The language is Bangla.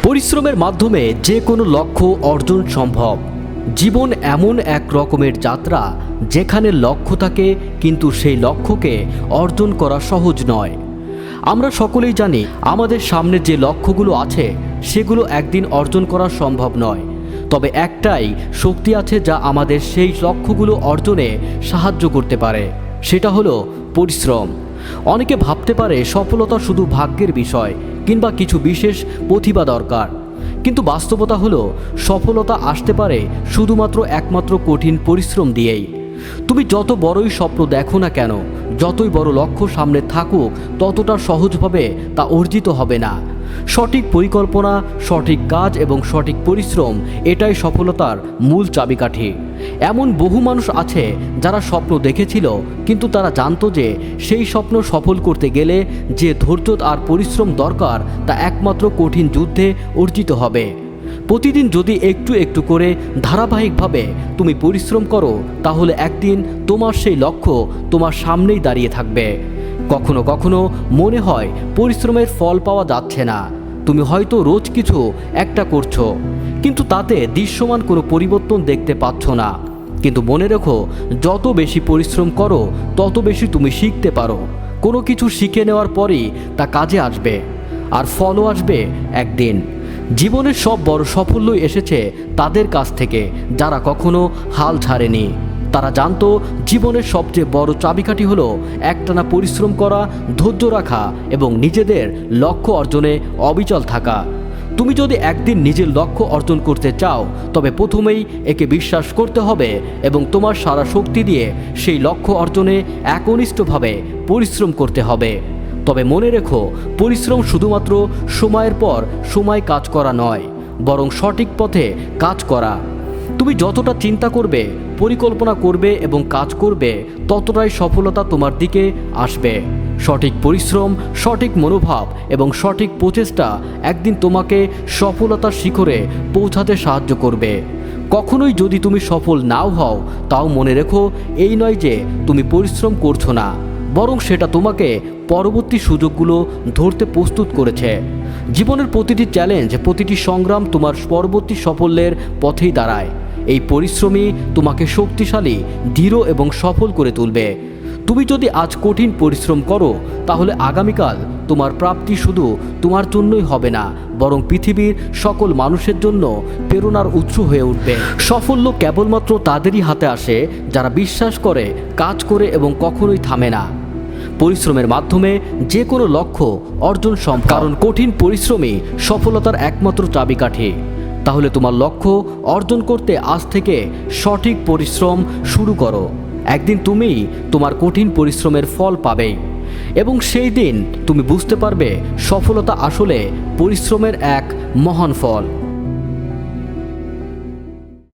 পরিশ্রমের মাধ্যমে যে কোনো লক্ষ্য অর্জন সম্ভব। জীবন এমন এক রকমের যাত্রা যেখানে লক্ষ্য থাকে, কিন্তু সেই লক্ষ্যকে অর্জন করা সহজ নয়। আমরা সকলেই জানি আমাদের সামনে যে লক্ষ্যগুলো আছে সেগুলো একদিন অর্জন করা সম্ভব নয়, তবে একটাই শক্তি আছে যা আমাদের সেই লক্ষ্যগুলো অর্জনে সাহায্য করতে পারে, সেটা হলো পরিশ্রম। অনেকে ভাবতে পারে সফলতা শুধু ভাগ্যের বিষয় কিংবা কিছু বিশেষ প্রতিভা দরকার, কিন্তু বাস্তবতা হলো সফলতা আসতে পারে শুধুমাত্র একমাত্র কঠিন পরিশ্রম দিয়েই। তুমি যত বড়ই স্বপ্ন দেখো না কেন, যতই বড় লক্ষ্য সামনে থাকুক, ততটা সহজভাবে তা অর্জিত হবে না। সঠিক পরিকল্পনা, সঠিক কাজ এবং সঠিক পরিশ্রম এটাই সফলতার মূল চাবিকাঠি। এমন বহু মানুষ আছে যারা স্বপ্ন দেখেছিল, কিন্তু তারা জানতো যে সেই স্বপ্ন সফল করতে গেলে যে ধৈর্য আর পরিশ্রম দরকার তা একমাত্র কঠিন যুদ্ধে অর্জিত হবে। প্রতিদিন যদি একটু একটু করে ধারাবাহিকভাবে তুমি পরিশ্রম করো, তাহলে একদিন তোমার সেই লক্ষ্য তোমার সামনেই দাঁড়িয়ে থাকবে। কখনো কখনো মনে হয় পরিশ্রমের ফল পাওয়া যাচ্ছে না। তুমি হয়তো রোজ কিছু একটা করছো, কিন্তু তাতে দৃশ্যমান কোনো পরিবর্তন দেখতে পাচ্ছ না। কিন্তু মনে রেখো, যত বেশি পরিশ্রম করো তত বেশি তুমি শিখতে পারো। কোনো কিছু শিখে নেওয়ার পরই তা কাজে আসবে, আর ফলও আসবে একদিন। জীবনের সব বড় সাফল্যই এসেছে তাদের কাছ থেকে যারা কখনো হাল ছাড়েনি। তারা জানতো জীবনের সবচেয়ে বড় চাবিকাঠি হলো একটানা পরিশ্রম করা, ধৈর্য রাখা এবং নিজেদের লক্ষ্য অর্জনে অবিচল থাকা। তুমি যদি একদিন নিজের লক্ষ্য অর্জন করতে চাও, তবে প্রথমেই একে বিশ্বাস করতে হবে এবং তোমার সারা শক্তি দিয়ে সেই লক্ষ্য অর্জনে একনিষ্ঠভাবে পরিশ্রম করতে হবে। তবে মনে রেখো, পরিশ্রম শুধুমাত্র সময়ের পর সময় কাজ করা নয়, বরং সঠিক পথে কাজ করা। তুমি যতটা চিন্তা করবে, পরিকল্পনা করবে এবং কাজ করবে, ততটাই সফলতা তোমার দিকে আসবে। সঠিক পরিশ্রম, সঠিক মনোভাব এবং সঠিক প্রচেষ্টা একদিন তোমাকে সফলতার শিখরে পৌঁছাতে সাহায্য করবে। কখনোই যদি তুমি সফল নাও হও, তাও মনে রেখো, এই নয় যে তুমি পরিশ্রম করছো না, বরং সেটা তোমাকে পরবর্তী সুযোগগুলো ধরতে প্রস্তুত করেছে। জীবনের প্রতিটি চ্যালেঞ্জ, প্রতিটি সংগ্রাম তোমার পরবর্তী সাফল্যের পথেই দাঁড়ায়। এই পরিশ্রমই তোমাকে শক্তিশালী, দৃঢ় এবং সফল করে তুলবে। তুমি যদি আজ কঠিন পরিশ্রম করো, তাহলে আগামীকাল তোমার প্রাপ্তি শুধু তোমার জন্যই হবে না, বরং পৃথিবীর সকল মানুষের জন্য প্রেরণার উৎস হয়ে উঠবে। সাফল্য কেবলমাত্র তাদেরই হাতে আসে যারা বিশ্বাস করে, কাজ করে এবং কখনোই থামে না। পরিশ্রমের মাধ্যমে যে কোনো লক্ষ্য অর্জন সম্ভব, কারণ কঠিন পরিশ্রমই সফলতার একমাত্র চাবিকাঠি। তাহলে তোমার লক্ষ্য অর্জন করতে আজ থেকে সঠিক পরিশ্রম শুরু করো। একদিন তুমি তোমার কঠিন পরিশ্রমের ফল পাবে, এবং সেই দিন তুমি বুঝতে পারবে সফলতা আসলে পরিশ্রমের এক মহান ফল।